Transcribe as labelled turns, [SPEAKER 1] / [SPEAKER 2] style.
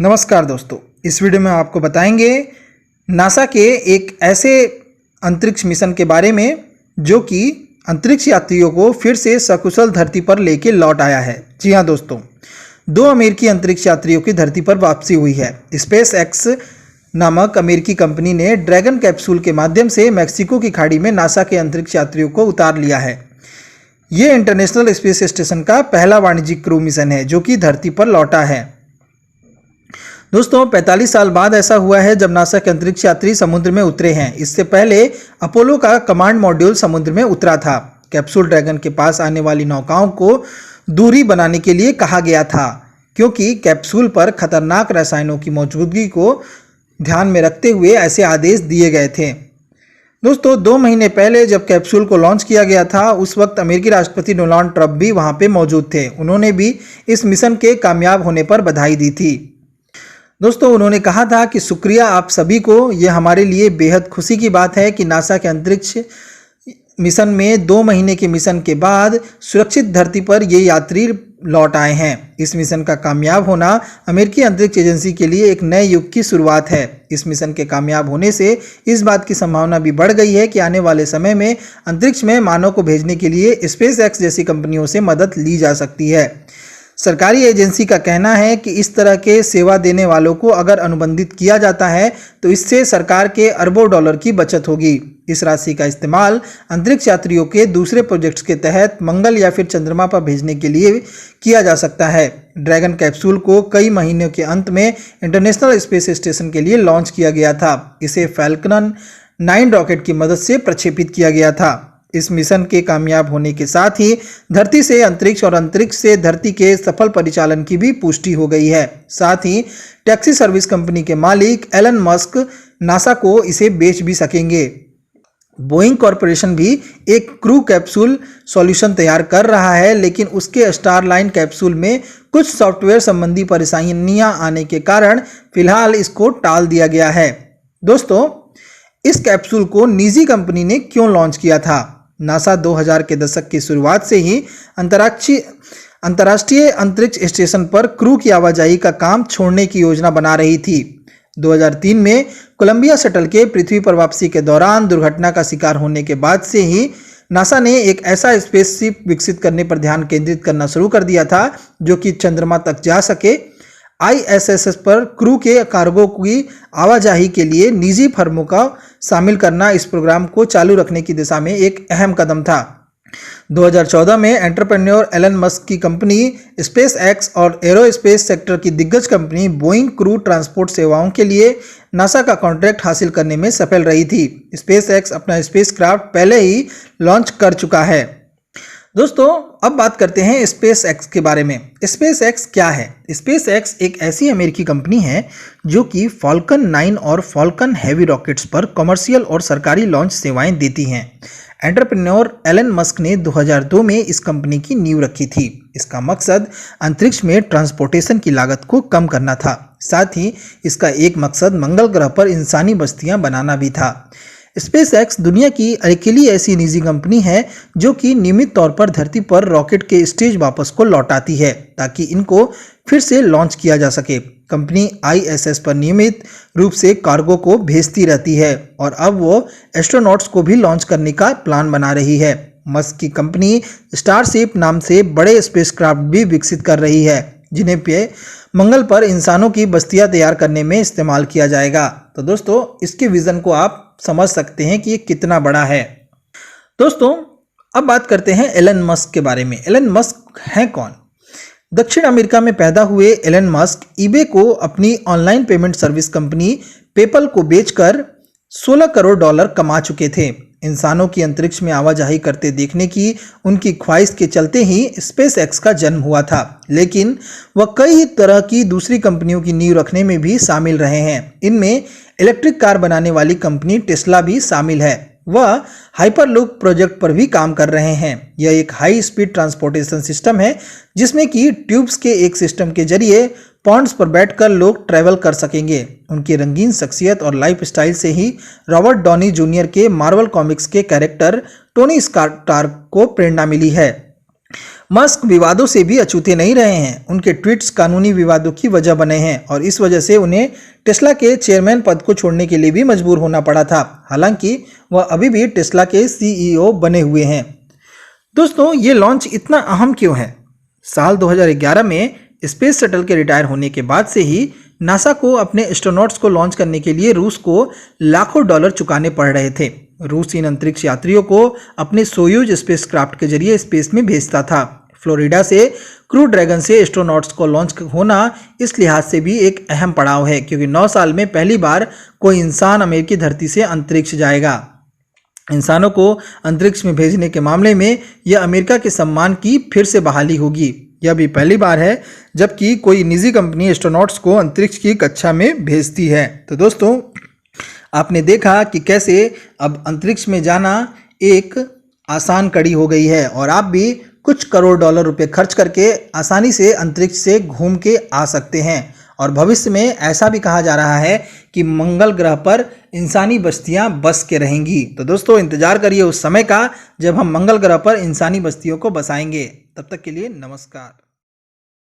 [SPEAKER 1] नमस्कार दोस्तों, इस वीडियो में आपको बताएंगे नासा के एक ऐसे अंतरिक्ष मिशन के बारे में जो कि अंतरिक्ष यात्रियों को फिर से सकुशल धरती पर लेके लौट आया है। जी हाँ दोस्तों, 2 अमेरिकी अंतरिक्ष यात्रियों की धरती पर वापसी हुई है। स्पेस एक्स नामक अमेरिकी कंपनी ने ड्रैगन कैप्सूल के माध्यम से मैक्सिको की खाड़ी में नासा के अंतरिक्ष यात्रियों को उतार लिया है। ये इंटरनेशनल स्पेस स्टेशन का पहला वाणिज्यिक क्रू मिशन है जो कि धरती पर लौटा है। दोस्तों, 45 साल बाद ऐसा हुआ है जब नासा के अंतरिक्ष यात्री समुद्र में उतरे हैं। इससे पहले अपोलो का कमांड मॉड्यूल समुद्र में उतरा था। कैप्सूल ड्रैगन के पास आने वाली नौकाओं को दूरी बनाने के लिए कहा गया था, क्योंकि कैप्सूल पर खतरनाक रसायनों की मौजूदगी को ध्यान में रखते हुए ऐसे आदेश दिए गए थे। दोस्तों, 2 महीने पहले जब कैप्सूल को लॉन्च किया गया था, उस वक्त अमेरिकी राष्ट्रपति डोनाल्ड ट्रंप भी वहां पे मौजूद थे। उन्होंने भी इस मिशन के कामयाब होने पर बधाई दी थी। दोस्तों, उन्होंने कहा था कि शुक्रिया आप सभी को, यह हमारे लिए बेहद खुशी की बात है कि नासा के अंतरिक्ष मिशन में 2 महीने के मिशन के बाद सुरक्षित धरती पर ये यात्री लौट आए हैं। इस मिशन का कामयाब होना अमेरिकी अंतरिक्ष एजेंसी के लिए एक नए युग की शुरुआत है। इस मिशन के कामयाब होने से इस बात की संभावना भी बढ़ गई है कि आने वाले समय में अंतरिक्ष में मानव को भेजने के लिए स्पेस एक्स जैसी कंपनियों से मदद ली जा सकती है। सरकारी एजेंसी का कहना है कि इस तरह के सेवा देने वालों को अगर अनुबंधित किया जाता है तो इससे सरकार के अरबों डॉलर की बचत होगी। इस राशि का इस्तेमाल अंतरिक्ष यात्रियों के दूसरे प्रोजेक्ट्स के तहत मंगल या फिर चंद्रमा पर भेजने के लिए किया जा सकता है। ड्रैगन कैप्सूल को कई महीनों के अंत में इंटरनेशनल स्पेस स्टेशन के लिए लॉन्च किया गया था। इसे फैल्कन 9 रॉकेट की मदद से प्रक्षेपित किया गया था। इस मिशन के कामयाब होने के साथ ही धरती से अंतरिक्ष और अंतरिक्ष से धरती के सफल परिचालन की भी पुष्टि हो गई है। साथ ही टैक्सी सर्विस कंपनी के मालिक एलन मस्क नासा को इसे बेच भी सकेंगे। बोइंग कॉरपोरेशन भी एक क्रू कैप्सूल सॉल्यूशन तैयार कर रहा है, लेकिन उसके स्टारलाइन कैप्सूल में कुछ सॉफ्टवेयर संबंधी परेशानियां आने के कारण फिलहाल इसको टाल दिया गया है। दोस्तों, इस कैप्सूल को निजी कंपनी ने क्यों लॉन्च किया था? नासा 2000 के दशक की शुरुआत से ही अंतर्राष्ट्रीय अंतरिक्ष स्टेशन पर क्रू की आवाजाही का काम छोड़ने की योजना बना रही थी। 2003 में कोलंबिया शटल के पृथ्वी पर वापसी के दौरान दुर्घटना का शिकार होने के बाद से ही नासा ने एक ऐसा स्पेसशिप विकसित करने पर ध्यान केंद्रित करना शुरू कर दिया था जो कि चंद्रमा तक जा सके। ISS पर क्रू के कार्गो की आवाजाही के लिए निजी फर्मों का शामिल करना इस प्रोग्राम को चालू रखने की दिशा में एक अहम कदम था। 2014 में एंटरप्रेन्योर एलन मस्क की कंपनी स्पेस एक्स और एरोस्पेस सेक्टर की दिग्गज कंपनी बोइंग क्रू ट्रांसपोर्ट सेवाओं के लिए नासा का कॉन्ट्रैक्ट हासिल करने में सफल रही थी। स्पेस एक्स अपना स्पेसक्राफ्ट पहले ही लॉन्च कर चुका है। दोस्तों, अब बात करते हैं स्पेस एक्स के बारे में। स्पेस एक्स क्या है? स्पेस एक्स एक ऐसी अमेरिकी कंपनी है जो कि फॉल्कन 9 और फॉल्कन हैवी रॉकेट्स पर कमर्शियल और सरकारी लॉन्च सेवाएं देती हैं। एंटरप्रेन्योर एलन मस्क ने 2002 में इस कंपनी की नींव रखी थी। इसका मकसद अंतरिक्ष में ट्रांसपोर्टेशन की लागत को कम करना था। साथ ही इसका एक मकसद मंगल ग्रह पर इंसानी बस्तियां बनाना भी था। स्पेस एक्स दुनिया की अकेली ऐसी निजी कंपनी है जो कि नियमित तौर पर धरती पर रॉकेट के स्टेज वापस को लौटाती है ताकि इनको फिर से लॉन्च किया जा सके। कंपनी ISS पर नियमित रूप से कार्गो को भेजती रहती है और अब वो एस्ट्रोनॉट्स को भी लॉन्च करने का प्लान बना रही है। मस्क की कंपनी स्टारशिप नाम से बड़े स्पेसक्राफ्ट भी विकसित कर रही है जिन्हें पे मंगल पर इंसानों की बस्तियां तैयार करने में इस्तेमाल किया जाएगा। तो दोस्तों, इसके विजन को आप समझ सकते हैं कि ये कितना बड़ा है। दोस्तों, अब बात करते हैं एलन मस्क के बारे में। एलन मस्क हैं कौन? दक्षिण अमेरिका में पैदा हुए एलन मस्क ईबे को अपनी online payment service company PayPal को बेचकर $16 करोड़ कमा चुके थे। इंसानों की अंतरिक्ष में आवाजाही करते देखने की उनकी ख्वाहिश के चलते ही स्पेस एक्स का जन्म हुआ था, लेकिन वह कई तरह की दूसरी कंपनियों की नींव रखने में भी शामिल रहे हैं। इनमें इलेक्ट्रिक कार बनाने वाली कंपनी टेस्ला भी शामिल है। वह हाइपरलूप प्रोजेक्ट पर भी काम कर रहे हैं। यह एक हाई स्पीड ट्रांसपोर्टेशन सिस्टम है जिसमें कि ट्यूब्स के एक सिस्टम के जरिए पॉन्ड्स पर बैठकर लोग ट्रैवल कर सकेंगे। उनकी रंगीन शख्सियत और लाइफ स्टाइल से ही रॉबर्ट डॉनी जूनियर के मार्वल कॉमिक्स के कैरेक्टर टोनी स्टार्क को प्रेरणा मिली है। मस्क विवादों से भी अछूते नहीं रहे हैं। उनके ट्वीट्स कानूनी विवादों की वजह बने हैं और इस वजह से उन्हें टेस्ला के चेयरमैन पद को छोड़ने के लिए भी मजबूर होना पड़ा था। हालांकि वह अभी भी टेस्ला के CEO बने हुए हैं। दोस्तों, ये लॉन्च इतना अहम क्यों है? साल 2011 में स्पेस शटल के रिटायर होने के बाद से ही नासा को अपने एस्ट्रोनॉट्स को लॉन्च करने के लिए रूस को लाखों डॉलर चुकाने पड़ रहे थे। रूस इन अंतरिक्ष यात्रियों को अपने सोयूज स्पेसक्राफ्ट के जरिए स्पेस में भेजता था। फ्लोरिडा से क्रू ड्रैगन से एस्ट्रोनॉट्स को लॉन्च होना इस लिहाज से भी एक अहम पड़ाव है क्योंकि 9 साल में पहली बार कोई इंसान अमेरिकी धरती से अंतरिक्ष जाएगा। इंसानों को अंतरिक्ष में भेजने के मामले में यह अमेरिका के सम्मान की फिर से बहाली होगी। यह भी पहली बार है जबकि कोई निजी कंपनी एस्ट्रोनॉट्स को अंतरिक्ष की कक्षा में भेजती है। तो दोस्तों, आपने देखा कि कैसे अब अंतरिक्ष में जाना एक आसान कड़ी हो गई है और आप भी कुछ करोड़ डॉलर रुपए खर्च करके आसानी से अंतरिक्ष से घूम के आ सकते हैं। और भविष्य में ऐसा भी कहा जा रहा है कि मंगल ग्रह पर इंसानी बस्तियां बस के रहेंगी। तो दोस्तों, इंतजार करिए उस समय का जब हम मंगल ग्रह पर इंसानी बस्तियों को बसाएंगे। तब तक के लिए नमस्कार।